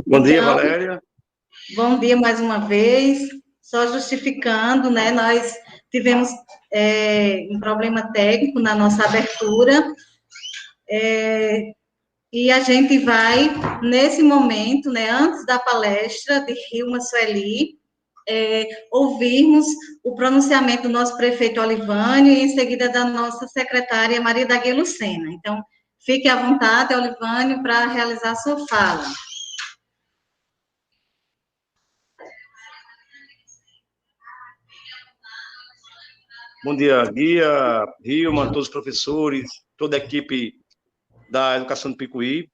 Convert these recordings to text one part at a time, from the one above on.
Bom dia, Então, Valéria. bom dia mais uma vez. Só justificando, né? Nós tivemos um problema técnico na nossa abertura, e a gente vai, nesse momento, né, antes da palestra de Hilma Sueli, ouvirmos o pronunciamento do nosso prefeito Olivânio e, em seguida, da nossa secretária Maria da Guia Lucena. Então, fique à vontade, Olivânio, para realizar a sua fala. Bom dia, Guia, Hilma, todos os professores, toda a equipe da Educação do Picuí.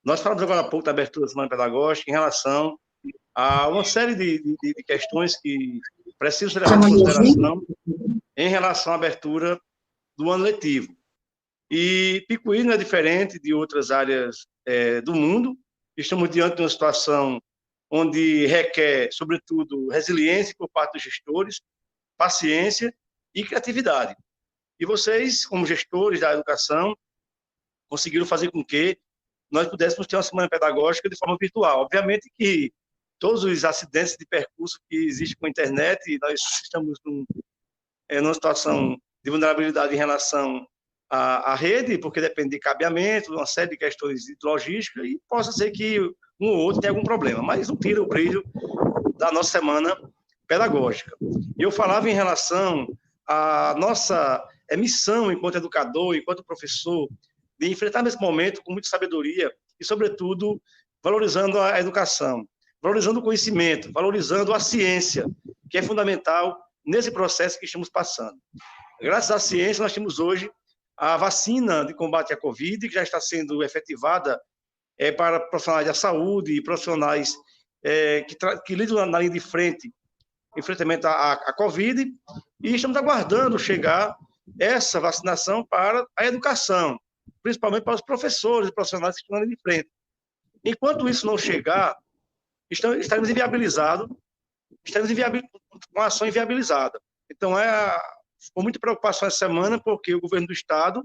Nós falamos agora há pouco da abertura da Semana Pedagógica em relação a uma série de questões que precisam ser levadas em consideração em relação à abertura do ano letivo. E Picuí não é diferente de outras áreas do mundo. Estamos diante de uma situação onde requer, sobretudo, resiliência por parte dos gestores, paciência e criatividade. E vocês, como gestores da educação, conseguiram fazer com que nós pudéssemos ter uma semana pedagógica de forma virtual. Obviamente que todos os acidentes de percurso que existem com a internet, nós estamos numa situação de vulnerabilidade em relação à rede, porque depende de cabeamento, uma série de questões de logística, e possa ser que um ou outro tenha algum problema, mas não tira o brilho da nossa semana pedagógica. Eu falava em relação à nossa missão enquanto educador, enquanto professor, de enfrentar nesse momento com muita sabedoria e, sobretudo, valorizando a educação, valorizando o conhecimento, valorizando a ciência, que é fundamental nesse processo que estamos passando. Graças à ciência, nós temos hoje a vacina de combate à Covid, que já está sendo efetivada para profissionais da saúde e profissionais que lidam na linha de frente, enfrentamento à Covid, e estamos aguardando chegar essa vacinação para a educação, principalmente para os professores e profissionais que estão na linha de frente. Enquanto isso não chegar, estaremos inviabilizados, com a ação inviabilizada. Então, com muita preocupação essa semana, porque o governo do Estado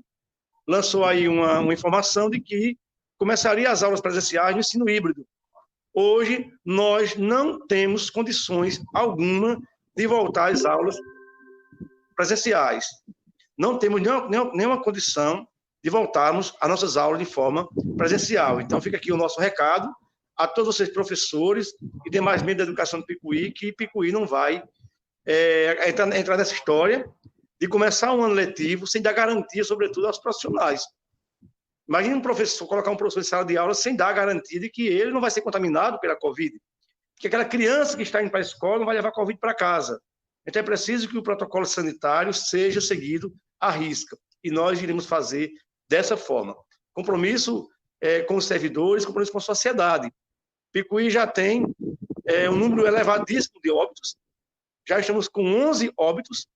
lançou aí uma informação de que começaria as aulas presenciais no ensino híbrido. Hoje, nós não temos condições alguma de voltar às aulas presenciais. Não temos nenhuma condição de voltarmos às nossas aulas de forma presencial. Então, fica aqui o nosso recado a todos vocês, professores e demais membros da educação do Picuí, que Picuí não vai entrar nessa história de começar um ano letivo sem dar garantia, sobretudo, aos profissionais. Imagina colocar um professor em sala de aula sem dar a garantia de que ele não vai ser contaminado pela Covid, que aquela criança que está indo para a escola não vai levar Covid para casa. Então é preciso que o protocolo sanitário seja seguido à risca, e nós iremos fazer dessa forma. Compromisso com os servidores, compromisso com a sociedade. Picuí já tem um número elevadíssimo de óbitos, já estamos com 11 óbitos.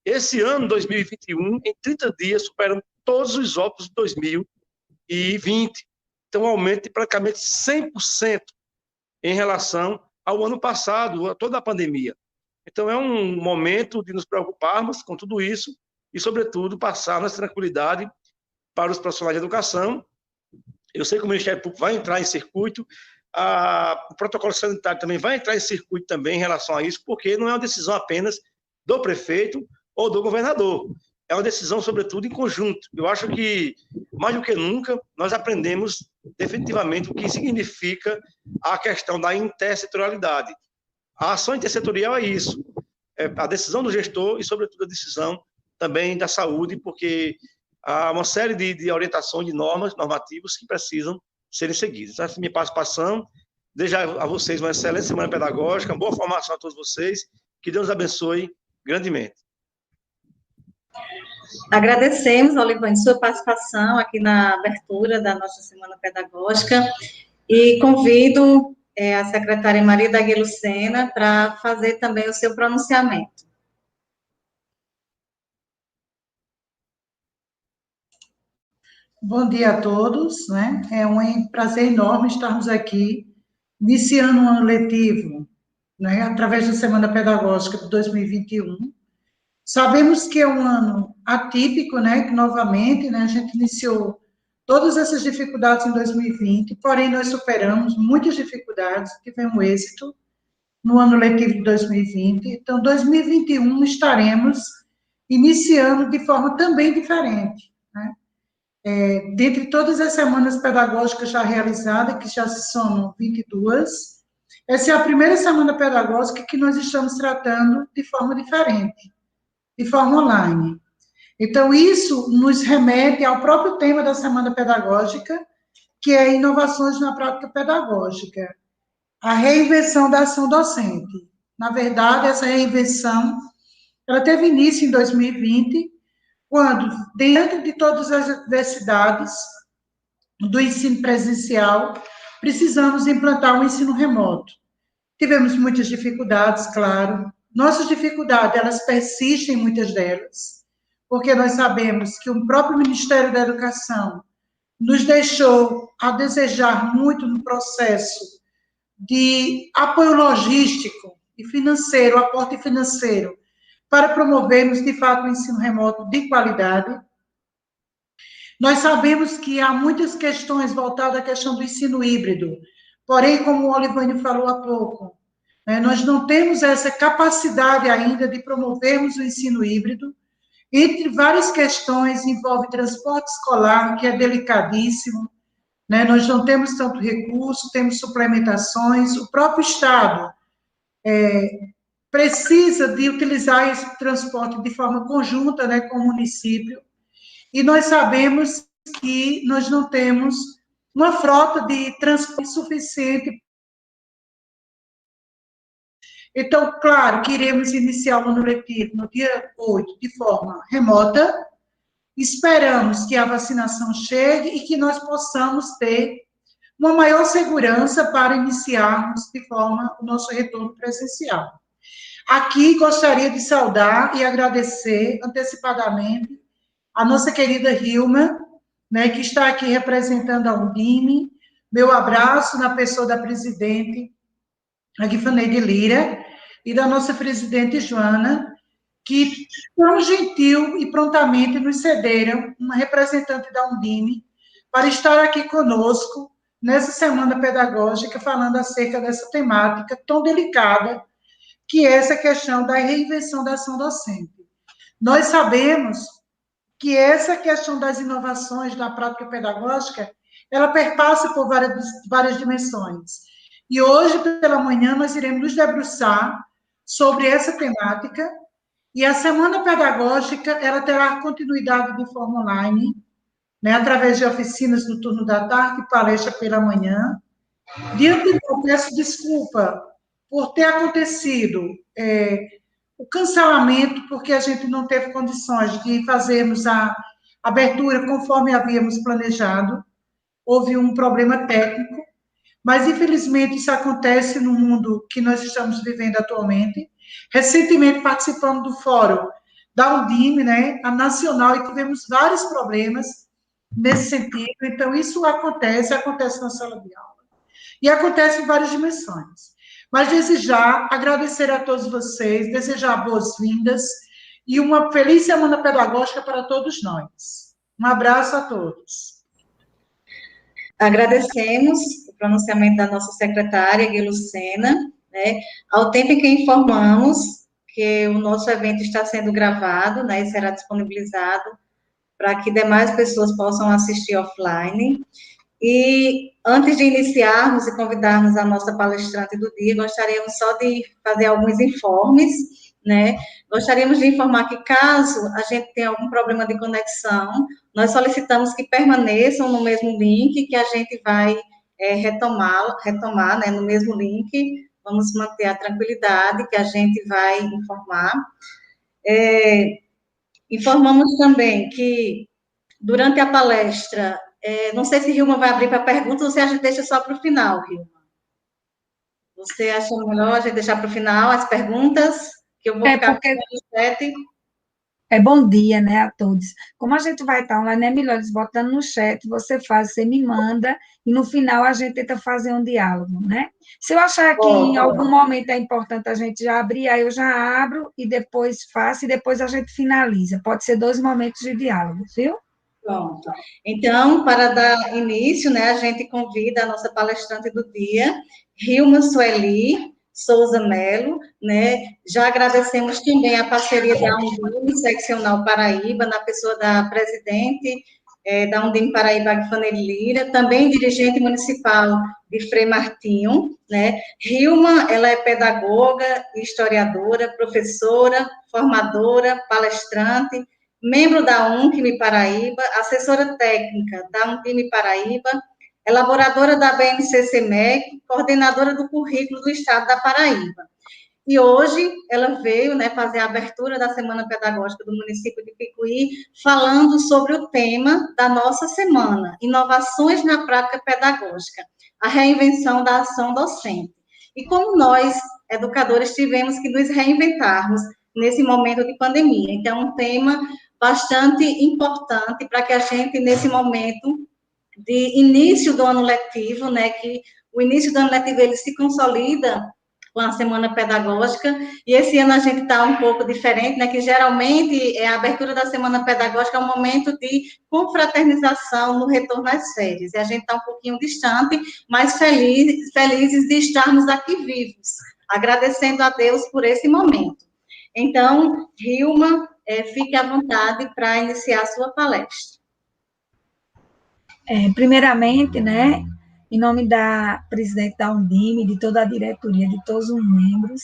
Esse ano, 2021, em 30 dias, superamos todos os óbitos de 2020. Então, um aumento de praticamente 100% em relação ao ano passado, a toda a pandemia. Então, é um momento de nos preocuparmos com tudo isso e, sobretudo, passar nossa tranquilidade para os profissionais de educação. Eu sei que o Ministério Público vai entrar em circuito, o protocolo sanitário também vai entrar em circuito também em relação a isso, porque não é uma decisão apenas do prefeito ou do governador. É uma decisão, sobretudo, em conjunto. Eu acho que, mais do que nunca, nós aprendemos definitivamente o que significa a questão da intersetorialidade. A ação intersetorial é isso, a decisão do gestor e, sobretudo, a decisão também da saúde, porque há uma série de orientações, de normativos que precisam serem seguidas. Essa é a minha participação. Desejo a vocês uma excelente semana pedagógica, uma boa formação a todos vocês, que Deus abençoe grandemente. Agradecemos, Olivânio, sua participação aqui na abertura da nossa Semana Pedagógica, e convido a secretária Maria da Guia Lucena para fazer também o seu pronunciamento. Bom dia a todos, né? É um prazer enorme estarmos aqui, iniciando um ano letivo, né, através da Semana Pedagógica de 2021. Sabemos que é um ano atípico, né, que novamente, né, a gente iniciou todas essas dificuldades em 2020, porém nós superamos muitas dificuldades, tivemos êxito no ano letivo de 2020, então 2021 estaremos iniciando de forma também diferente, né? Dentre todas as semanas pedagógicas já realizadas, que já se somam 22, essa é a primeira semana pedagógica que nós estamos tratando de forma diferente, de forma online. Então, isso nos remete ao próprio tema da semana pedagógica, que é inovações na prática pedagógica, a reinvenção da ação docente. Na verdade, essa reinvenção, ela teve início em 2020, quando, dentro de todas as adversidades do ensino presencial, precisamos implantar um ensino remoto. Tivemos muitas dificuldades, claro. Nossas dificuldades, elas persistem, muitas delas, porque nós sabemos que o próprio Ministério da Educação nos deixou a desejar muito no processo de apoio logístico e financeiro, aporte financeiro, para promovermos, de fato, um ensino remoto de qualidade. Nós sabemos que há muitas questões voltadas à questão do ensino híbrido, porém, como o Olivânio falou há pouco, nós não temos essa capacidade ainda de promovermos o ensino híbrido. Entre várias questões, envolve transporte escolar, que é delicadíssimo, nós não temos tanto recurso, temos suplementações, o próprio Estado precisa de utilizar esse transporte de forma conjunta, com o município, e nós sabemos que nós não temos uma frota de transporte suficiente. Então, claro, que iremos iniciar o ano letivo no dia 8, de forma remota. Esperamos que a vacinação chegue e que nós possamos ter uma maior segurança para iniciarmos de forma o nosso retorno presencial. Aqui gostaria de saudar e agradecer antecipadamente a nossa querida Hilma, que está aqui representando a Undime. Meu abraço na pessoa da presidente, a Guifaneide Lira, e da nossa presidente Joana, que tão gentil e prontamente nos cederam uma representante da Undime para estar aqui conosco nessa semana pedagógica, falando acerca dessa temática tão delicada, que é essa questão da reinvenção da ação docente. Nós sabemos que essa questão das inovações da prática pedagógica, ela perpassa por várias dimensões. E hoje, pela manhã, nós iremos nos debruçar sobre essa temática, e a semana pedagógica, ela terá continuidade de forma online, através de oficinas no turno da tarde e palestra pela manhã. De antemão, peço desculpa por ter acontecido o cancelamento, porque a gente não teve condições de fazermos a abertura conforme havíamos planejado. Houve um problema técnico, mas, infelizmente, isso acontece no mundo que nós estamos vivendo atualmente. Recentemente, participamos do fórum da Undime, a nacional, e tivemos vários problemas nesse sentido. Então, isso acontece na sala de aula. E acontece em várias dimensões. Mas, desejar, agradecer a todos vocês, desejar boas-vindas e uma feliz semana pedagógica para todos nós. Um abraço a todos. Agradecemos o pronunciamento da nossa secretária, Guilucena, ao tempo em que informamos que o nosso evento está sendo gravado, e será disponibilizado para que demais pessoas possam assistir offline. E, antes de iniciarmos e convidarmos a nossa palestrante do dia, gostaríamos só de fazer alguns informes, Gostaríamos de informar que, caso a gente tenha algum problema de conexão, nós solicitamos que permaneçam no mesmo link, que a gente vai retomar, no mesmo link. Vamos manter a tranquilidade, que a gente vai informar. Informamos também que, durante a palestra, não sei se Hilma vai abrir para perguntas ou se a gente deixa só para o final, Hilma. Você acha melhor a gente deixar para o final as perguntas? Que eu vou ficar porque no chat. Bom dia, a todos. Como a gente vai estar online, é melhor eles botando no chat, você me manda, e no final a gente tenta fazer um diálogo, Se eu achar que em algum momento é importante a gente já abrir, aí eu já abro, e depois faço, e depois a gente finaliza. Pode ser 2 momentos de diálogo, viu? Pronto. Então, para dar início, né, a gente convida a nossa palestrante do dia, Hilma Sueli Souza Melo, né? Já agradecemos também a parceria da Undime Seccional Paraíba, na pessoa da presidente da Undime Paraíba, Agfaneli Lira, também dirigente municipal de Frei Martinho, né? Hilma, ela é pedagoga, historiadora, professora, formadora, palestrante, membro da UNCM Paraíba, assessora técnica da UNCM Paraíba, elaboradora da BNCC-MEC, coordenadora do currículo do Estado da Paraíba. E hoje ela veio, né, fazer a abertura da Semana Pedagógica do município de Picuí, falando sobre o tema da nossa semana, inovações na prática pedagógica, a reinvenção da ação docente. E como nós, educadores, tivemos que nos reinventarmos nesse momento de pandemia. Então, é um tema bastante importante para que a gente, nesse momento de início do ano letivo, né, que o início do ano letivo ele se consolida com a semana pedagógica, e esse ano a gente está um pouco diferente, né, que geralmente a abertura da semana pedagógica é um momento de confraternização no retorno às férias, e a gente está um pouquinho distante, mas felizes de estarmos aqui vivos, agradecendo a Deus por esse momento. Então, Hilma, fique à vontade para iniciar a sua palestra. Primeiramente, né, em nome da presidente da Undime, de toda a diretoria, de todos os membros,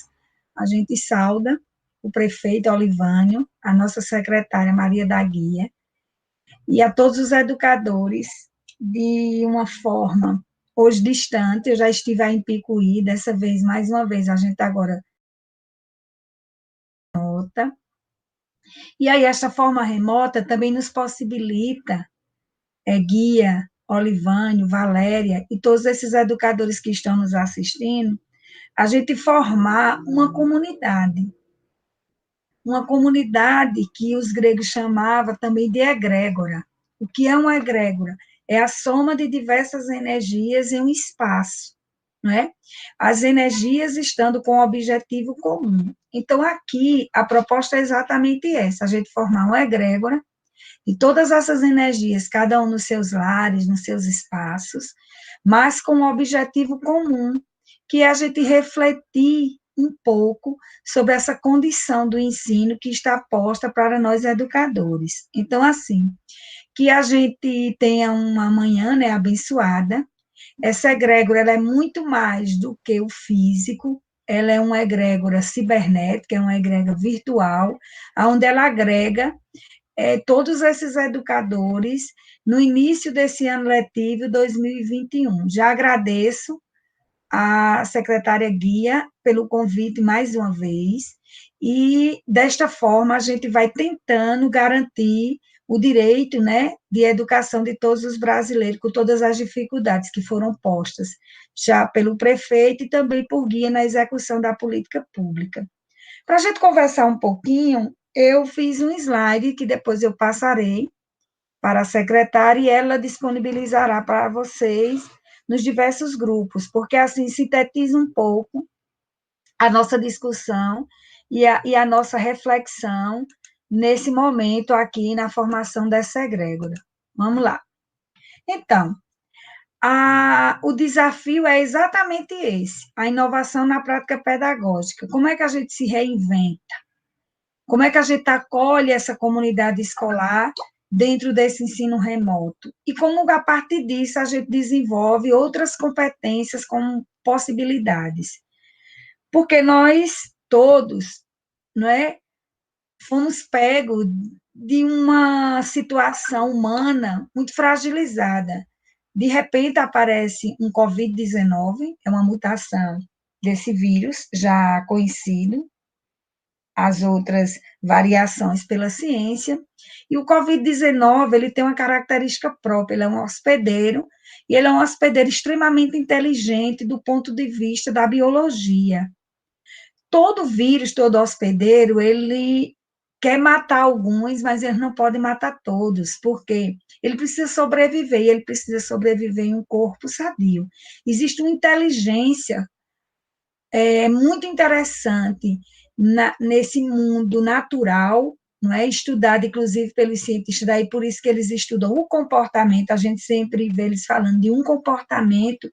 a gente sauda o prefeito Olivânio, a nossa secretária Maria da Guia, e a todos os educadores, de uma forma, hoje distante, eu já estive aí em Picuí, dessa vez, mais uma vez, a gente agora remota, e aí essa forma remota também nos possibilita, Guia, Olivânio, Valéria e todos esses educadores que estão nos assistindo, a gente formar uma comunidade que os gregos chamavam também de egrégora. O que é uma egrégora? É a soma de diversas energias em um espaço, não é? As energias estando com um objetivo comum. Então, aqui, a proposta é exatamente essa, a gente formar uma egrégora e todas essas energias, cada um nos seus lares, nos seus espaços, mas com um objetivo comum, que é a gente refletir um pouco sobre essa condição do ensino que está posta para nós educadores. Então, assim, que a gente tenha uma manhã, né, abençoada. Essa egrégora, ela é muito mais do que o físico, ela é uma egrégora cibernética, é uma egrégora virtual, onde ela agrega todos esses educadores no início desse ano letivo 2021. Já agradeço a secretária Guia pelo convite mais uma vez, e desta forma a gente vai tentando garantir o direito, né, de educação de todos os brasileiros, com todas as dificuldades que foram postas já pelo prefeito e também por Guia na execução da política pública. Para a gente conversar um pouquinho, eu fiz um slide que depois eu passarei para a secretária e ela disponibilizará para vocês nos diversos grupos, porque assim sintetiza um pouco a nossa discussão e a nossa reflexão nesse momento aqui na formação dessa egrégora. Vamos lá. Então, o desafio é exatamente esse, a inovação na prática pedagógica. Como é que a gente se reinventa? Como é que a gente acolhe essa comunidade escolar dentro desse ensino remoto? E como, a partir disso, a gente desenvolve outras competências como possibilidades? Porque nós todos, não é, fomos pegos de uma situação humana muito fragilizada. De repente aparece um Covid-19, é uma mutação desse vírus já conhecido, as outras variações pela ciência, e o Covid-19, ele tem uma característica própria, ele é um hospedeiro, e ele é um hospedeiro extremamente inteligente do ponto de vista da biologia. Todo vírus, todo hospedeiro, ele quer matar alguns, mas ele não pode matar todos, porque ele precisa sobreviver, e ele precisa sobreviver em um corpo sadio. Existe uma inteligência muito interessante nesse mundo natural não é? Estudada, inclusive, pelos cientistas, daí por isso que eles estudam o comportamento, a gente sempre vê eles falando de um comportamento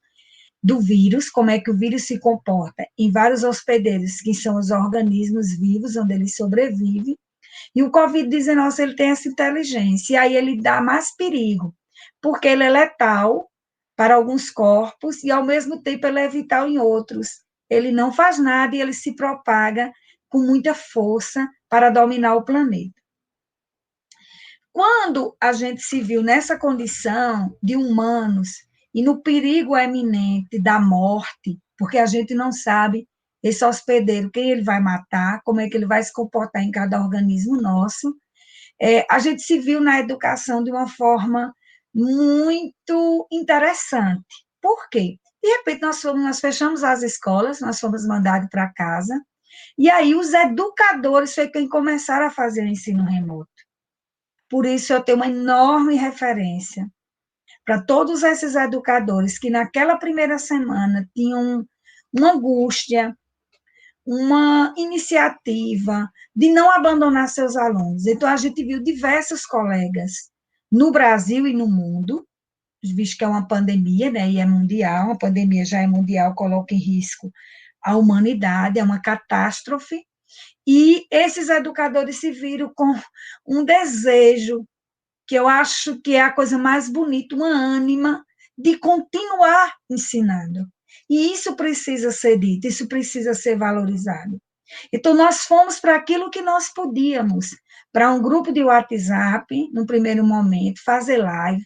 do vírus, como é que o vírus se comporta em vários hospedeiros, que são os organismos vivos, onde ele sobrevive, e o Covid-19, ele tem essa inteligência, e aí ele dá mais perigo, porque ele é letal para alguns corpos, e ao mesmo tempo ele é vital em outros. Ele não faz nada e ele se propaga com muita força para dominar o planeta. Quando a gente se viu nessa condição de humanos e no perigo eminente da morte, porque a gente não sabe esse hospedeiro, quem ele vai matar, como é que ele vai se comportar em cada organismo nosso, a gente se viu na educação de uma forma muito interessante. Por quê? De repente, nós fechamos as escolas, nós fomos mandados para casa, e aí os educadores foi quem começaram a fazer o ensino remoto. Por isso, eu tenho uma enorme referência para todos esses educadores que naquela primeira semana tinham uma angústia, uma iniciativa de não abandonar seus alunos. Então, a gente viu diversos colegas no Brasil e no mundo, visto que é uma pandemia, né, e é mundial, uma pandemia já é mundial, coloca em risco a humanidade, é uma catástrofe, e esses educadores se viram com um desejo, que eu acho que é a coisa mais bonita, uma ânima de continuar ensinando. E isso precisa ser dito, isso precisa ser valorizado. Então, nós fomos para aquilo que nós podíamos, para um grupo de WhatsApp, no primeiro momento, fazer live,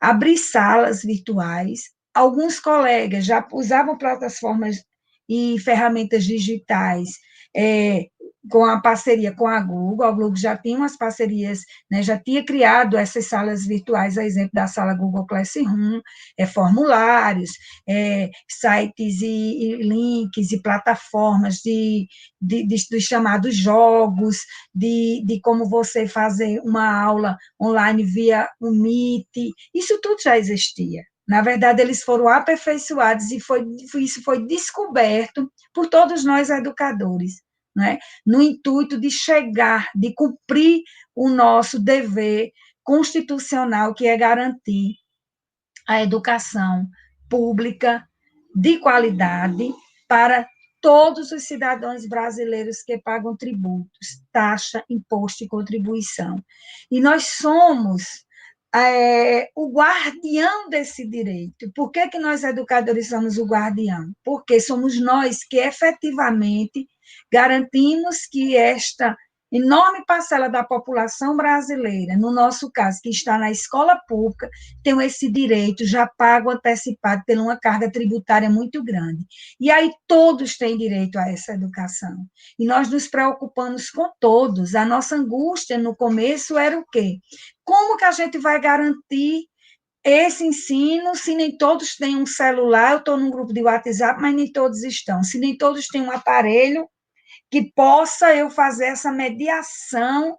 abrir salas virtuais. Alguns colegas já usavam plataformas e ferramentas digitais, com a parceria com a Google já tinha umas parcerias, né, já tinha criado essas salas virtuais, a exemplo da sala Google Classroom, formulários, sites e links e plataformas dos chamados jogos, de como você fazer uma aula online via o Meet, isso tudo já existia. Na verdade, eles foram aperfeiçoados e isso foi descoberto por todos nós educadores, né? No intuito de chegar, de cumprir o nosso dever constitucional, que é garantir a educação pública de qualidade para todos os cidadãos brasileiros que pagam tributos, taxa, imposto e contribuição. E nós somos o guardião desse direito. Por que nós, educadores, somos o guardião? Porque somos nós que efetivamente garantimos que esta enorme parcela da população brasileira, no nosso caso, que está na escola pública, tem esse direito, já pago antecipado por uma carga tributária muito grande. E aí todos têm direito a essa educação. E nós nos preocupamos com todos. A nossa angústia no começo era o quê? Como que a gente vai garantir esse ensino se nem todos têm um celular? Eu estou num grupo de WhatsApp, mas nem todos estão. Se nem todos têm um aparelho que possa eu fazer essa mediação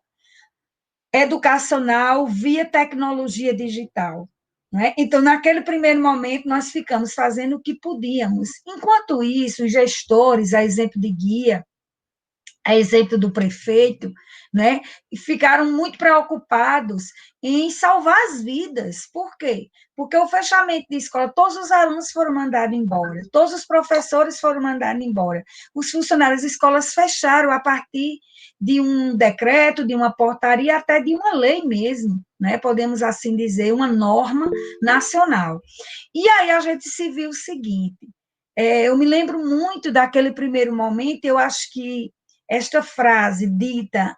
educacional via tecnologia digital. Né? Então, naquele primeiro momento, nós ficamos fazendo o que podíamos. Enquanto isso, os gestores, a exemplo de guia, a exemplo do prefeito, né, ficaram muito preocupados em salvar as vidas. Por quê? Porque o fechamento de escola, todos os alunos foram mandados embora, todos os professores foram mandados embora, os funcionários das escolas fecharam a partir de um decreto, de uma portaria, até de uma lei mesmo, né, podemos assim dizer, uma norma nacional. E aí a gente se viu o seguinte, eu me lembro muito daquele primeiro momento, eu acho que esta frase dita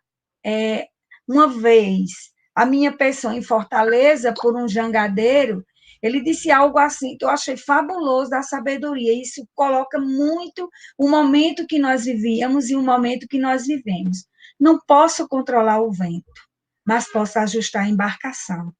uma vez, a minha pessoa em Fortaleza, por um jangadeiro, ele disse algo assim que eu achei fabuloso da sabedoria. Isso coloca muito o momento que nós vivíamos e o momento que nós vivemos. Não posso controlar o vento, mas posso ajustar a embarcação.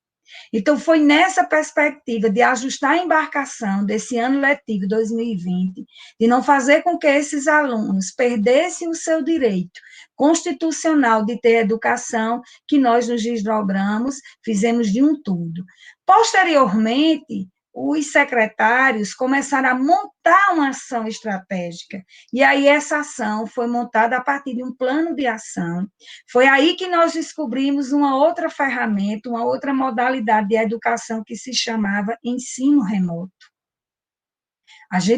Então, foi nessa perspectiva de ajustar a embarcação desse ano letivo 2020, de não fazer com que esses alunos perdessem o seu direito constitucional de ter educação, que nós nos desdobramos, fizemos de um tudo. Posteriormente, os secretários começaram a montar uma ação estratégica. E aí essa ação foi montada a partir de um plano de ação. Foi aí que nós descobrimos uma outra ferramenta, uma outra modalidade de educação que se chamava ensino remoto.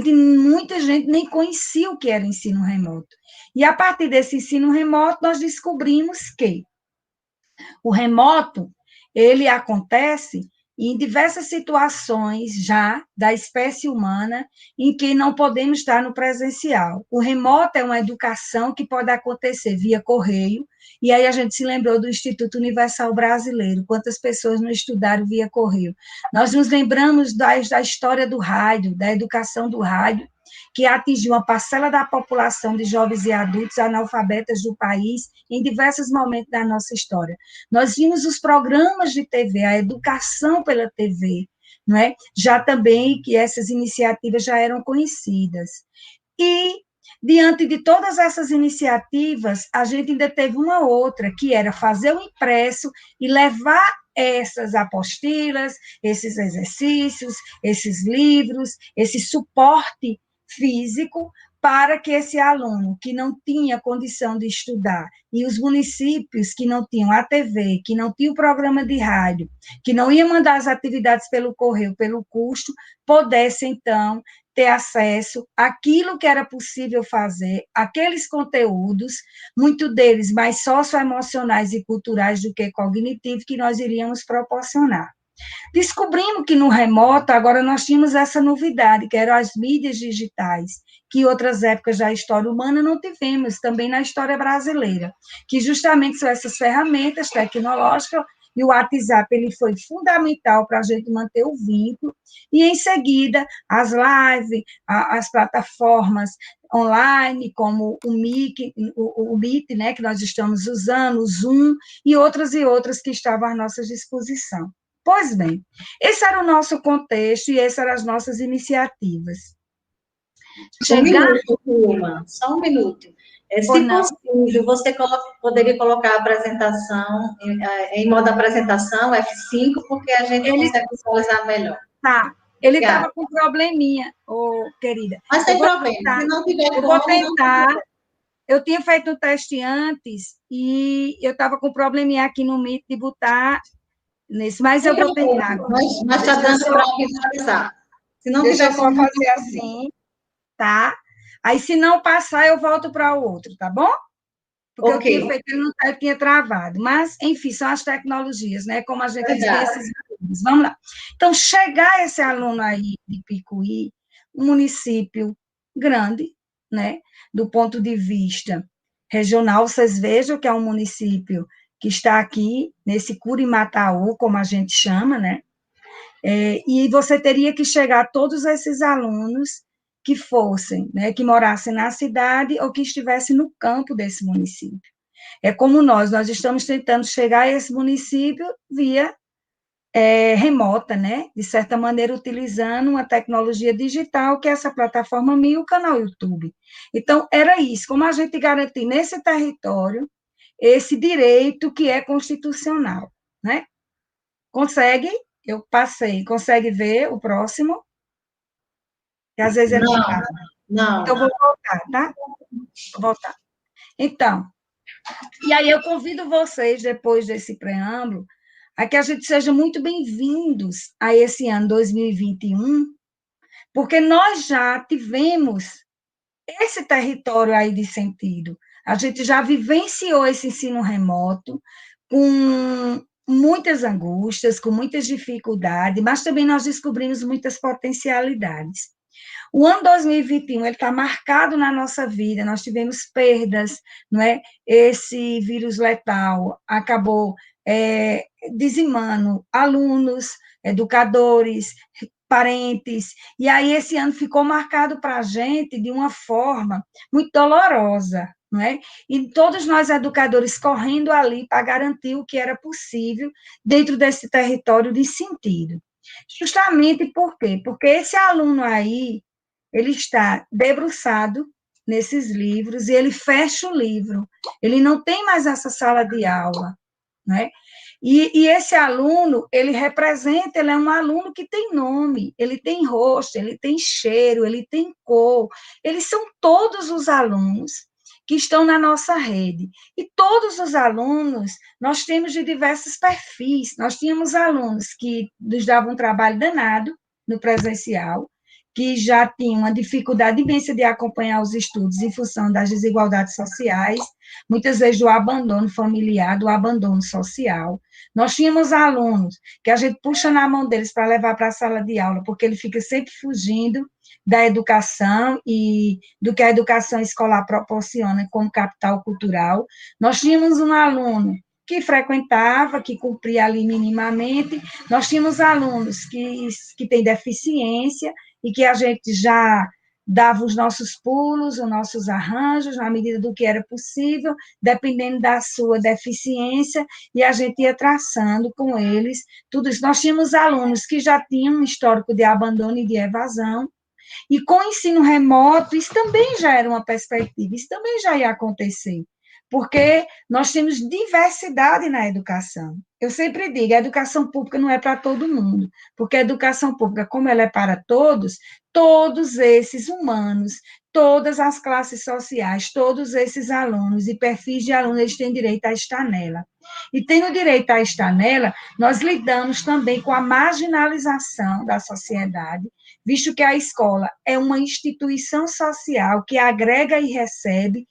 Muita gente nem conhecia o que era ensino remoto. E a partir desse ensino remoto, nós descobrimos que o remoto, ele acontece em diversas situações já da espécie humana em que não podemos estar no presencial. O remoto é uma educação que pode acontecer via correio, e aí a gente se lembrou do Instituto Universal Brasileiro, quantas pessoas não estudaram via correio. Nós nos lembramos da história do rádio, da educação do rádio, que atingiu uma parcela da população de jovens e adultos analfabetas do país em diversos momentos da nossa história. Nós vimos os programas de TV, a educação pela TV, não é? Já também que essas iniciativas já eram conhecidas. E, diante de todas essas iniciativas, a gente ainda teve uma outra, que era fazer o impresso e levar essas apostilas, esses exercícios, esses livros, esse suporte físico para que esse aluno que não tinha condição de estudar e os municípios que não tinham a TV, que não tinham o programa de rádio, que não iam mandar as atividades pelo correio, pelo custo, pudessem, então, ter acesso àquilo que era possível fazer, aqueles conteúdos, muito deles mais socioemocionais e culturais do que cognitivos, que nós iríamos proporcionar. Descobrimos que no remoto, agora nós tínhamos essa novidade, que eram as mídias digitais, que em outras épocas da história humana não tivemos, também na história brasileira, que justamente são essas ferramentas tecnológicas, e o WhatsApp ele foi fundamental para a gente manter o vínculo, e em seguida as lives, as plataformas online, como o Meet, né, que nós estamos usando, o Zoom, e outras que estavam à nossa disposição. Pois bem, esse era o nosso contexto e essas eram as nossas iniciativas. Um minuto, turma, só um minuto. Se possível, você poderia colocar a apresentação em modo apresentação, F5, porque a gente consegue visualizar melhor. Tá, ele estava com probleminha, querida. Mas sem problema, se não tiver como... Eu vou tentar. Eu tinha feito um teste antes e eu estava com probleminha aqui no Meet de botar... Nesse, mas eu vou tentar. Mas está dando para visualizar. Se não tiver como fazer assim, tá? Aí, se não passar, eu volto para o outro, tá bom? Porque eu tinha feito, ele tinha travado. Mas, enfim, são as tecnologias, né? Como a gente tem esses alunos. Vamos lá. Então, chegar esse aluno aí de Picuí, um município grande, né? Do ponto de vista regional, vocês vejam que é um município que está aqui, nesse Curimataú, como a gente chama, né? E você teria que chegar a todos esses alunos que fossem, né, que morassem na cidade ou que estivessem no campo desse município. É como nós estamos tentando chegar a esse município via remota, né? De certa maneira, utilizando uma tecnologia digital, que é essa plataforma minha e o canal YouTube. Então, era isso, como a gente garantir nesse território esse direito que é constitucional, né? Consegue? Eu passei. Consegue ver o próximo? Que às vezes é complicado. Não. Então, vou voltar, tá? Vou voltar. Então, e aí eu convido vocês, depois desse preâmbulo, a que a gente seja muito bem-vindos a esse ano 2021, porque nós já tivemos esse território aí de sentido. A gente já vivenciou esse ensino remoto com muitas angústias, com muitas dificuldades, mas também nós descobrimos muitas potencialidades. O ano 2021 ele está marcado na nossa vida, nós tivemos perdas, não é? Esse vírus letal acabou dizimando alunos, educadores, parentes, e aí esse ano ficou marcado para a gente de uma forma muito dolorosa, não é? E todos nós educadores correndo ali para garantir o que era possível dentro desse território de sentido. Justamente por quê? Porque esse aluno aí, ele está debruçado nesses livros e ele fecha o livro, ele não tem mais essa sala de aula, né? E esse aluno, ele representa, ele é um aluno que tem nome, ele tem rosto, ele tem cheiro, ele tem cor, eles são todos os alunos que estão na nossa rede. E todos os alunos, nós temos de diversos perfis. Nós tínhamos alunos que nos davam um trabalho danado no presencial, que já tinham uma dificuldade imensa de acompanhar os estudos em função das desigualdades sociais, muitas vezes do abandono familiar, do abandono social. Nós tínhamos alunos que a gente puxa na mão deles para levar para a sala de aula, porque ele fica sempre fugindo da educação e do que a educação escolar proporciona como capital cultural. Nós tínhamos um aluno que frequentava, que cumpria ali minimamente, nós tínhamos alunos que têm deficiência e que a gente já dava os nossos pulos, os nossos arranjos, na medida do que era possível, dependendo da sua deficiência, e a gente ia traçando com eles tudo isso. Nós tínhamos alunos que já tinham um histórico de abandono e de evasão, e com o ensino remoto, isso também já era uma perspectiva, isso também já ia acontecer, porque nós temos diversidade na educação. Eu sempre digo, a educação pública não é para todo mundo, porque a educação pública, como ela é para todos, todos esses humanos, todas as classes sociais, todos esses alunos e perfis de alunos, eles têm direito a estar nela. E tendo direito a estar nela, nós lidamos também com a marginalização da sociedade, visto que a escola é uma instituição social que agrega e recebe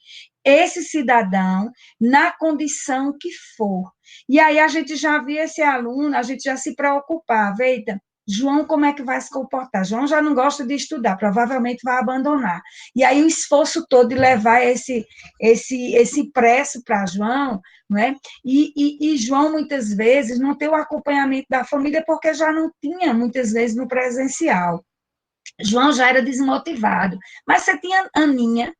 esse cidadão na condição que for. E aí a gente já via esse aluno, a gente já se preocupava, eita, João, como é que vai se comportar? João já não gosta de estudar, provavelmente vai abandonar. E aí o esforço todo de levar esse preço para João, não é? E João, muitas vezes, não tem o acompanhamento da família, porque já não tinha, muitas vezes, no presencial. João já era desmotivado. Mas você tinha Aninha,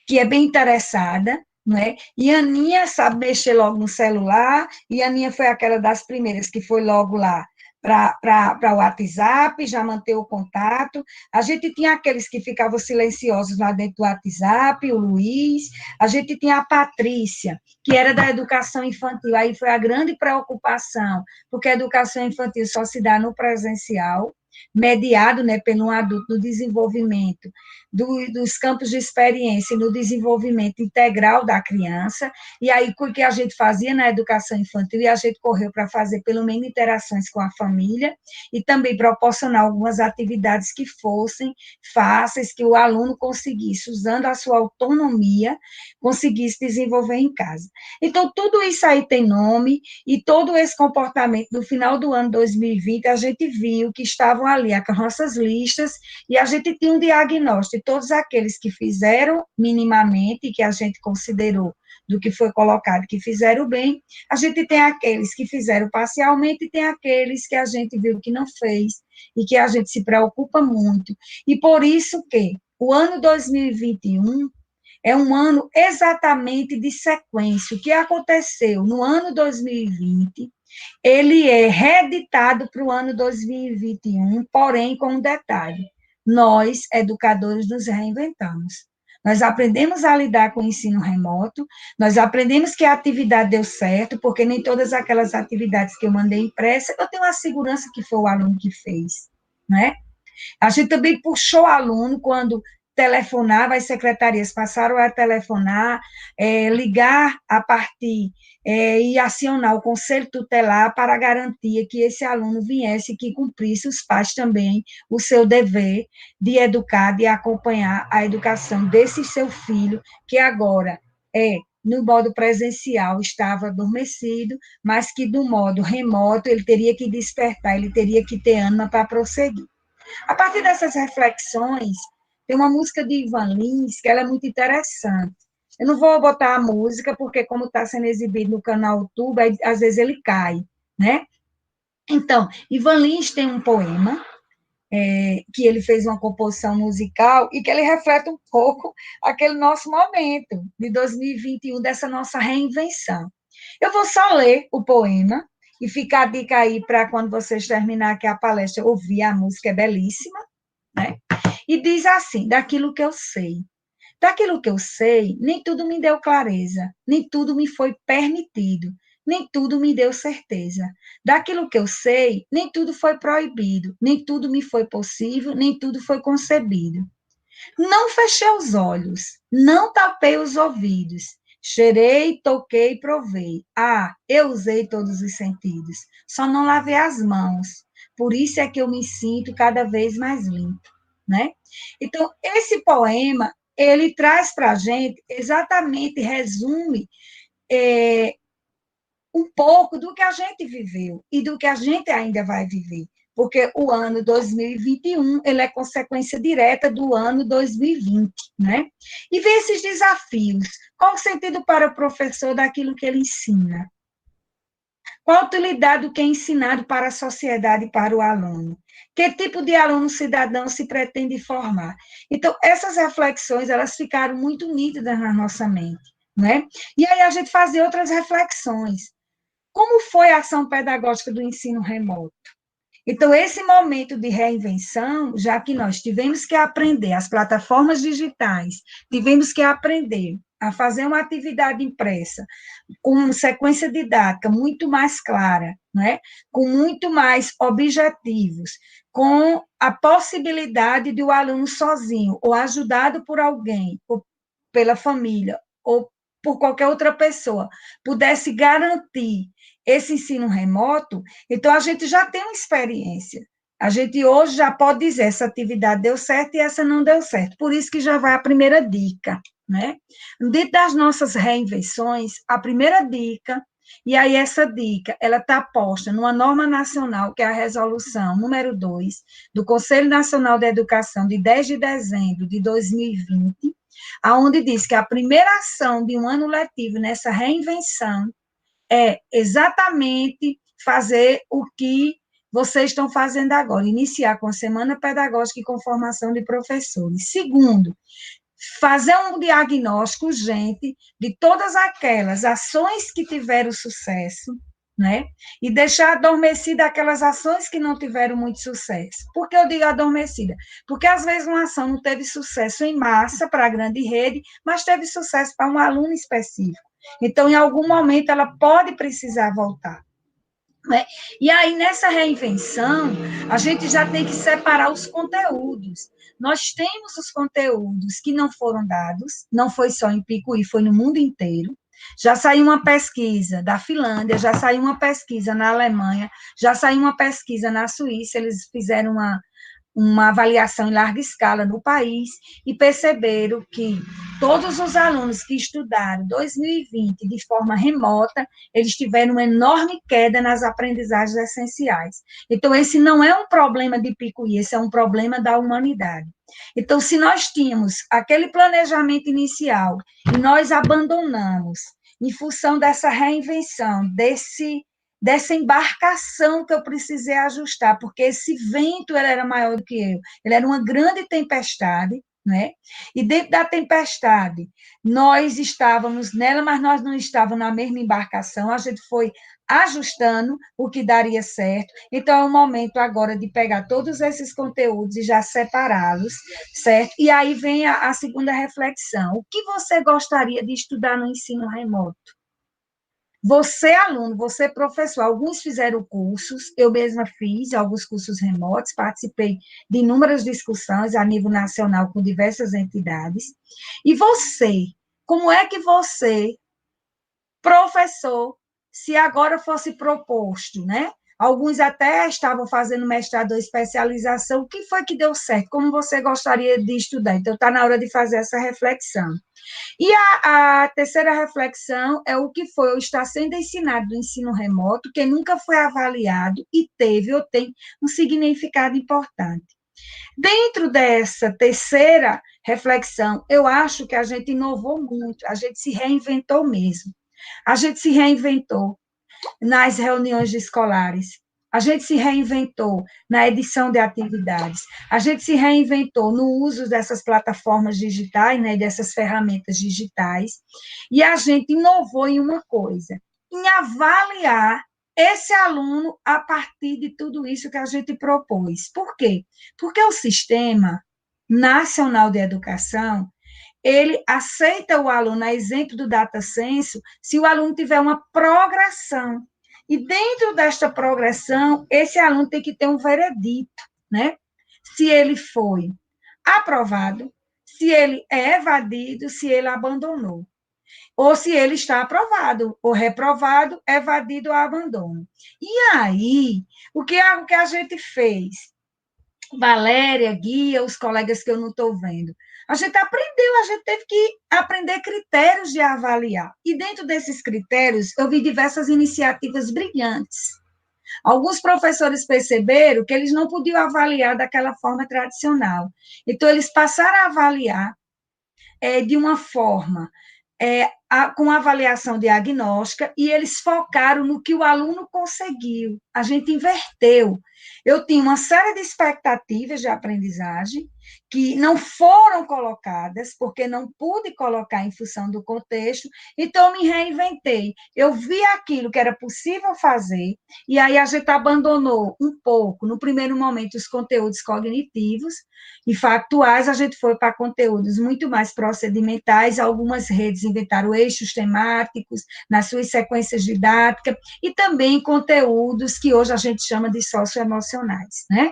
que é bem interessada, não é? E a Aninha sabe mexer logo no celular, e a Aninha foi aquela das primeiras que foi logo lá para o WhatsApp, já manter o contato. A gente tinha aqueles que ficavam silenciosos lá dentro do WhatsApp, o Luiz, a gente tinha a Patrícia, que era da educação infantil, aí foi a grande preocupação, porque a educação infantil só se dá no presencial, mediado, né, pelo adulto no desenvolvimento dos campos de experiência e no desenvolvimento integral da criança, e aí o que a gente fazia na educação infantil, e a gente correu para fazer pelo menos interações com a família, e também proporcionar algumas atividades que fossem fáceis, que o aluno conseguisse, usando a sua autonomia, conseguisse desenvolver em casa. Então, tudo isso aí tem nome, e todo esse comportamento, no final do ano 2020, a gente viu que estavam ali as nossas listas, e a gente tinha um diagnóstico de todos aqueles que fizeram minimamente, que a gente considerou do que foi colocado, que fizeram bem, a gente tem aqueles que fizeram parcialmente, e tem aqueles que a gente viu que não fez, e que a gente se preocupa muito, e por isso que o ano 2021 é um ano exatamente de sequência. O que aconteceu no ano 2020, ele é reeditado para o ano 2021, porém com um detalhe: nós, educadores, nos reinventamos. Nós aprendemos a lidar com o ensino remoto, nós aprendemos que a atividade deu certo, porque nem todas aquelas atividades que eu mandei impressa, eu tenho a segurança que foi o aluno que fez, né? A gente também puxou o aluno quando telefonava, as secretarias passaram a telefonar, ligar a partir e acionar o conselho tutelar para garantir que esse aluno viesse e que cumprisse os pais também o seu dever de educar, de acompanhar a educação desse seu filho, que agora no modo presencial estava adormecido, mas que do modo remoto ele teria que despertar, ele teria que ter ânimo para prosseguir. A partir dessas reflexões, tem uma música de Ivan Lins, que ela é muito interessante. Eu não vou botar a música, porque como está sendo exibido no canal YouTube, às vezes ele cai, né? Então, Ivan Lins tem um poema, que ele fez uma composição musical, e que ele reflete um pouco aquele nosso momento, de 2021, dessa nossa reinvenção. Eu vou só ler o poema, e fica a dica aí para quando vocês terminar aqui a palestra, ouvir a música, é belíssima, né? E diz assim: daquilo que eu sei. Daquilo que eu sei, nem tudo me deu clareza, nem tudo me foi permitido. nem tudo me deu certeza. Daquilo que eu sei, nem tudo foi proibido, nem tudo me foi possível, nem tudo foi concebido. Não fechei os olhos, não tapei os ouvidos. Cheirei, toquei, provei. Ah, eu usei todos os sentidos. Só não lavei as mãos. Por isso é que eu me sinto cada vez mais limpo, né? Então, esse poema, ele traz para a gente, exatamente, resume um pouco do que a gente viveu e do que a gente ainda vai viver, porque o ano 2021 ele é consequência direta do ano 2020, né? E ver esses desafios. Qual o sentido para o professor daquilo que ele ensina? Qual a utilidade do que é ensinado para a sociedade e para o aluno? Que tipo de aluno cidadão se pretende formar? Então, essas reflexões, elas ficaram muito nítidas na nossa mente, né? E aí a gente fazia outras reflexões. Como foi a ação pedagógica do ensino remoto? Então, esse momento de reinvenção, já que nós tivemos que aprender as plataformas digitais, tivemos que aprender a fazer uma atividade impressa com sequência didática muito mais clara, né? Com muito mais objetivos, com a possibilidade de o aluno sozinho, ou ajudado por alguém, ou pela família, ou por qualquer outra pessoa, pudesse garantir esse ensino remoto, então a gente já tem uma experiência. A gente hoje já pode dizer, essa atividade deu certo e essa não deu certo. Por isso que já vai a primeira dica, né? Dentro das nossas reinvenções, a primeira dica, e aí essa dica, ela está posta numa norma nacional, que é a resolução número 2, do Conselho Nacional de Educação, de 10 de dezembro de 2020, aonde diz que a primeira ação de um ano letivo nessa reinvenção é exatamente fazer o que vocês estão fazendo agora, iniciar com a semana pedagógica e com formação de professores. Segundo, fazer um diagnóstico urgente de todas aquelas ações que tiveram sucesso, né? E deixar adormecida aquelas ações que não tiveram muito sucesso. Por que eu digo adormecida? Porque às vezes uma ação não teve sucesso em massa para a grande rede, mas teve sucesso para um aluno específico. Então, em algum momento, ela pode precisar voltar. Né? E aí, nessa reinvenção, a gente já tem que separar os conteúdos. Nós temos os conteúdos que não foram dados, não foi só em Picuí, foi no mundo inteiro. Já saiu uma pesquisa da Finlândia, já saiu uma pesquisa na Alemanha, já saiu uma pesquisa na Suíça, eles fizeram uma avaliação em larga escala no país e perceberam que todos os alunos que estudaram 2020 de forma remota, eles tiveram uma enorme queda nas aprendizagens essenciais. Então, esse não é um problema de Picuí, esse é um problema da humanidade. Então, se nós tínhamos aquele planejamento inicial e nós abandonamos em função dessa reinvenção, dessa embarcação que eu precisei ajustar, porque esse vento ele era maior do que eu, ele era uma grande tempestade, né? E dentro da tempestade, nós estávamos nela, mas nós não estávamos na mesma embarcação, a gente foi ajustando o que daria certo, então é o momento agora de pegar todos esses conteúdos e já separá-los, certo? E aí vem a segunda reflexão, o que você gostaria de estudar no ensino remoto? Você, aluno, você, professor, alguns fizeram cursos, eu mesma fiz alguns cursos remotos, participei de inúmeras discussões a nível nacional com diversas entidades. E você, como é que você, professor, se agora fosse proposto, né? Alguns até estavam fazendo mestrado ou especialização, o que foi que deu certo? Como você gostaria de estudar? Então, está na hora de fazer essa reflexão. E a terceira reflexão é o que foi ou está sendo ensinado do ensino remoto, que nunca foi avaliado e teve ou tem um significado importante. Dentro dessa terceira reflexão, eu acho que a gente inovou muito, a gente se reinventou mesmo. A gente se reinventou nas reuniões escolares. A gente se reinventou na edição de atividades. A gente se reinventou no uso dessas plataformas digitais, né, dessas ferramentas digitais. E a gente inovou em uma coisa, em avaliar esse aluno a partir de tudo isso que a gente propôs. Por quê? Porque o Sistema Nacional de Educação, ele aceita o aluno, a exemplo do Data Censo, se o aluno tiver uma progressão. E dentro desta progressão, esse aluno tem que ter um veredito, né? Se ele foi aprovado, se ele é evadido, se ele abandonou. Ou se ele está aprovado, ou reprovado, evadido ou abandono. E aí, o que a gente fez? Valéria, Guia, os colegas que eu não estou vendo. A gente aprendeu, a gente teve que aprender critérios de avaliar. E dentro desses critérios, eu vi diversas iniciativas brilhantes. Alguns professores perceberam que eles não podiam avaliar daquela forma tradicional. Então, eles passaram a avaliar de uma forma com avaliação diagnóstica, e eles focaram no que o aluno conseguiu. A gente inverteu. Eu tinha uma série de expectativas de aprendizagem que não foram colocadas, porque não pude colocar em função do contexto, então eu me reinventei. Eu vi aquilo que era possível fazer, e aí a gente abandonou um pouco, no primeiro momento, os conteúdos cognitivos e factuais, a gente foi para conteúdos muito mais procedimentais, algumas redes inventaram eixos temáticos nas suas sequências didáticas, e também conteúdos que hoje a gente chama de socioemocionais, né?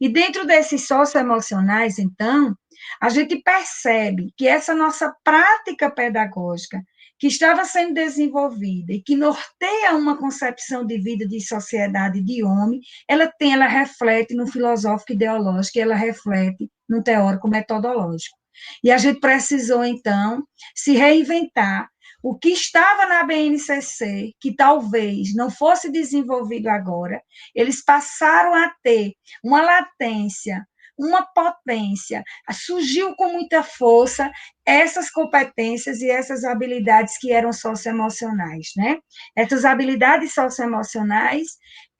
E dentro desses socioemocionais, então, a gente percebe que essa nossa prática pedagógica, que estava sendo desenvolvida e que norteia uma concepção de vida, de sociedade, de homem, ela reflete no filosófico ideológico, e ela reflete no teórico metodológico. E a gente precisou, então, se reinventar. O que estava na BNCC, que talvez não fosse desenvolvido agora, eles passaram a ter uma latência, uma potência, surgiu com muita força essas competências e essas habilidades que eram socioemocionais, né? Essas habilidades socioemocionais,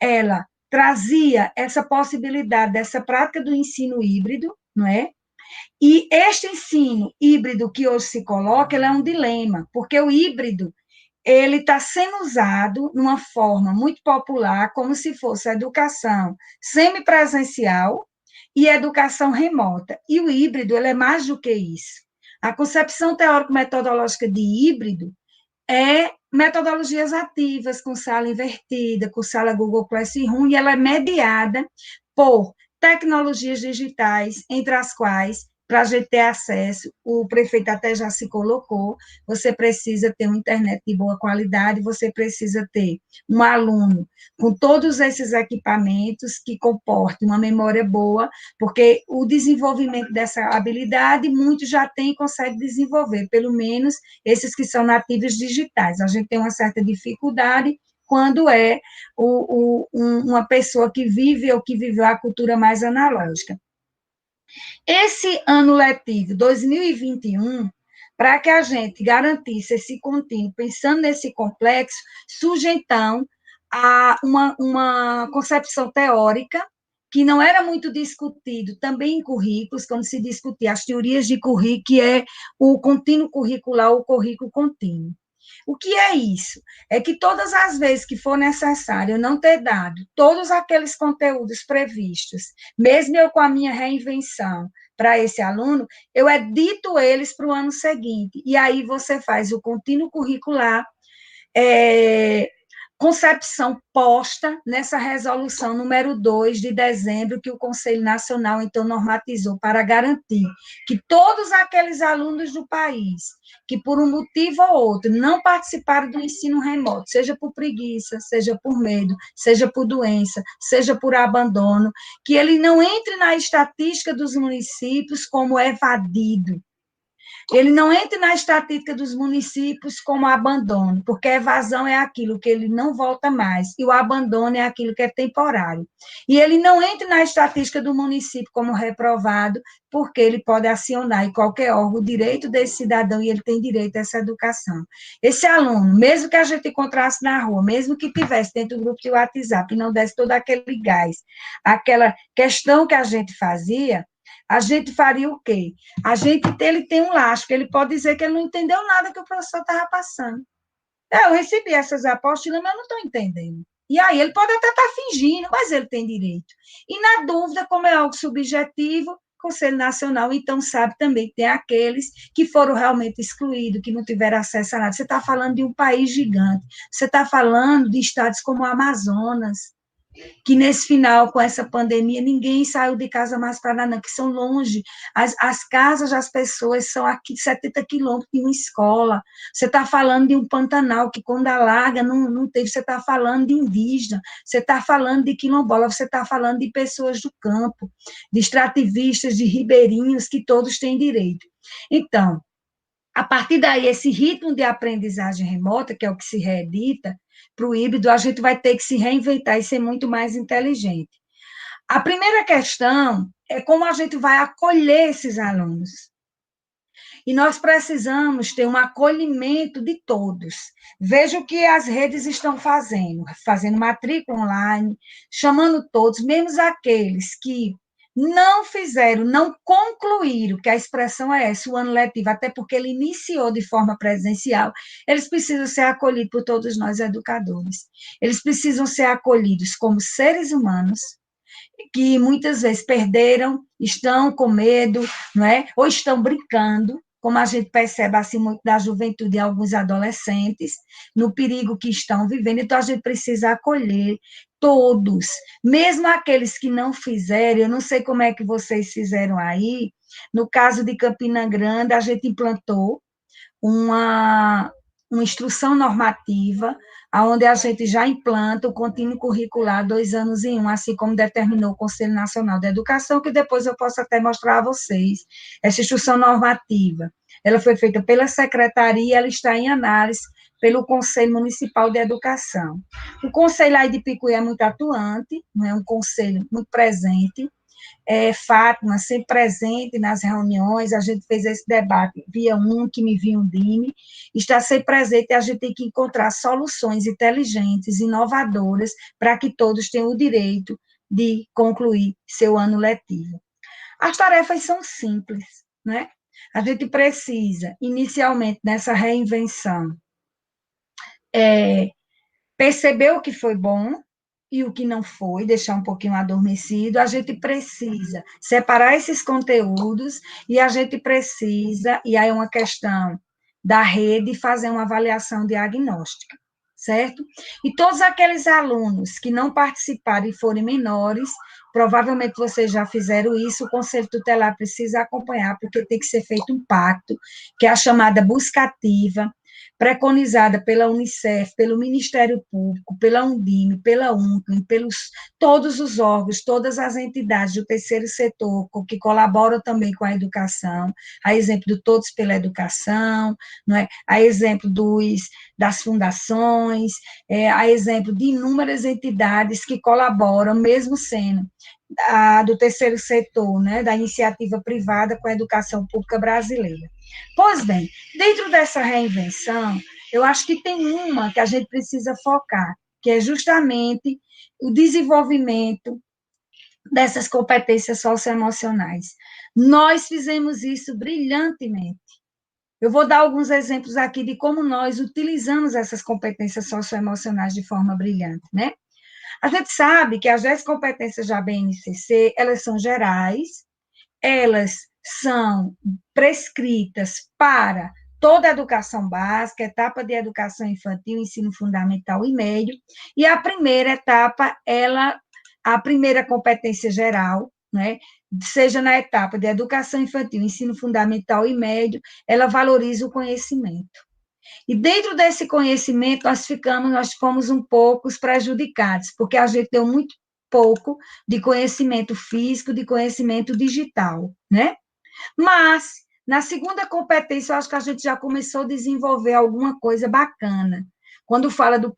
ela trazia essa possibilidade dessa prática do ensino híbrido, não é? E este ensino híbrido que hoje se coloca, ele é um dilema, porque o híbrido ele está sendo usado numa forma muito popular, como se fosse a educação semipresencial e educação remota. E o híbrido ele é mais do que isso. A concepção teórico-metodológica de híbrido é metodologias ativas, com sala invertida, com sala Google Classroom, e ela é mediada por tecnologias digitais, entre as quais, para a gente ter acesso, o prefeito até já se colocou, você precisa ter uma internet de boa qualidade, você precisa ter um aluno com todos esses equipamentos que comportem uma memória boa, porque o desenvolvimento dessa habilidade, muitos já têm e conseguem desenvolver, pelo menos esses que são nativos digitais. A gente tem uma certa dificuldade quando é uma pessoa que vive ou que viveu a cultura mais analógica. Esse ano letivo 2021, para que a gente garantisse esse contínuo, pensando nesse complexo, surge, então, uma concepção teórica que não era muito discutido também em currículos, quando se discutia as teorias de currículo, que é o contínuo curricular, o currículo contínuo. O que é isso? É que todas as vezes que for necessário eu não ter dado todos aqueles conteúdos previstos, mesmo eu com a minha reinvenção para esse aluno, eu edito eles para o ano seguinte. E aí você faz o contínuo curricular, concepção posta nessa resolução número 2 de dezembro, que o Conselho Nacional, então, normatizou para garantir que todos aqueles alunos do país que, por um motivo ou outro, não participaram do ensino remoto, seja por preguiça, seja por medo, seja por doença, seja por abandono, que ele não entre na estatística dos municípios como evadido. Ele não entra na estatística dos municípios como abandono, porque a evasão é aquilo que ele não volta mais, e o abandono é aquilo que é temporário. E ele não entra na estatística do município como reprovado, porque ele pode acionar em qualquer órgão o direito desse cidadão, e ele tem direito a essa educação. Esse aluno, mesmo que a gente encontrasse na rua, mesmo que tivesse dentro do grupo de WhatsApp, e não desse todo aquele gás, aquela questão que a gente fazia, a gente faria o quê? Ele tem um lastro, ele pode dizer que ele não entendeu nada que o professor estava passando. Eu recebi essas apostilas, mas eu não estou entendendo. E aí ele pode até estar fingindo, mas ele tem direito. E na dúvida, como é algo subjetivo, Conselho Nacional, então sabe também que tem aqueles que foram realmente excluídos, que não tiveram acesso a nada. Você está falando de um país gigante, você está falando de estados como o Amazonas, que nesse final, com essa pandemia, ninguém saiu de casa mais para nada, que são longe. As casas das pessoas são aqui 70 quilômetros de uma escola. Você está falando de um Pantanal, que quando alaga não teve. Você está falando de indígena, você está falando de quilombola, você está falando de pessoas do campo, de extrativistas, de ribeirinhos, que todos têm direito. Então, a partir daí, esse ritmo de aprendizagem remota, que é o que se reedita, para o híbrido, a gente vai ter que se reinventar e ser muito mais inteligente. A primeira questão é como a gente vai acolher esses alunos. E nós precisamos ter um acolhimento de todos. Veja o que as redes estão fazendo matrícula online, chamando todos, mesmo aqueles que não fizeram, não concluíram, que a expressão é essa, o ano letivo, até porque ele iniciou de forma presencial, eles precisam ser acolhidos por todos nós educadores. Eles precisam ser acolhidos como seres humanos, que muitas vezes perderam, estão com medo, não é? Ou estão brincando, como a gente percebe assim muito da juventude e alguns adolescentes, no perigo que estão vivendo. Então, a gente precisa acolher todos, mesmo aqueles que não fizeram. Eu não sei como é que vocês fizeram aí. No caso de Campina Grande, a gente implantou uma instrução normativa, onde a gente já implanta o contínuo curricular 2 anos em 1, assim como determinou o Conselho Nacional da Educação, que depois eu posso até mostrar a vocês. Essa instrução normativa, ela foi feita pela Secretaria, ela está em análise pelo Conselho Municipal de Educação. O Conselho aí de Picuí é muito atuante, não é um conselho muito presente, Fátima, sempre presente nas reuniões, a gente fez esse debate via que me via Dime, está sempre presente e a gente tem que encontrar soluções inteligentes, inovadoras, para que todos tenham o direito de concluir seu ano letivo. As tarefas são simples, né? A gente precisa, inicialmente, nessa reinvenção, perceber o que foi bom e o que não foi, deixar um pouquinho adormecido. A gente precisa separar esses conteúdos e a gente precisa, e aí é uma questão da rede, fazer uma avaliação diagnóstica, certo? E todos aqueles alunos que não participaram e forem menores, provavelmente vocês já fizeram isso, o Conselho Tutelar precisa acompanhar, porque tem que ser feito um pacto, que é a chamada busca ativa, preconizada pela Unicef, pelo Ministério Público, pela Undime, pela UNCLE, pelos todos os órgãos, todas as entidades do terceiro setor que colaboram também com a educação, a exemplo do Todos pela Educação, não é? A exemplo das fundações, a exemplo de inúmeras entidades que colaboram, mesmo sendo do terceiro setor, né, da iniciativa privada com a educação pública brasileira. Pois bem, dentro dessa reinvenção, eu acho que tem uma que a gente precisa focar, que é justamente o desenvolvimento dessas competências socioemocionais. Nós fizemos isso brilhantemente. Eu vou dar alguns exemplos aqui de como nós utilizamos essas competências socioemocionais de forma brilhante, né? A gente sabe que as 10 competências da BNCC, elas são gerais, elas são prescritas para toda a educação básica, etapa de educação infantil, ensino fundamental e médio, e a primeira etapa, a primeira competência geral, né, seja na etapa de educação infantil, ensino fundamental e médio, ela valoriza o conhecimento. E dentro desse conhecimento, nós fomos um pouco prejudicados, porque a gente deu muito pouco de conhecimento físico, de conhecimento digital, né? Mas, na segunda competência, eu acho que a gente já começou a desenvolver alguma coisa bacana. Quando fala do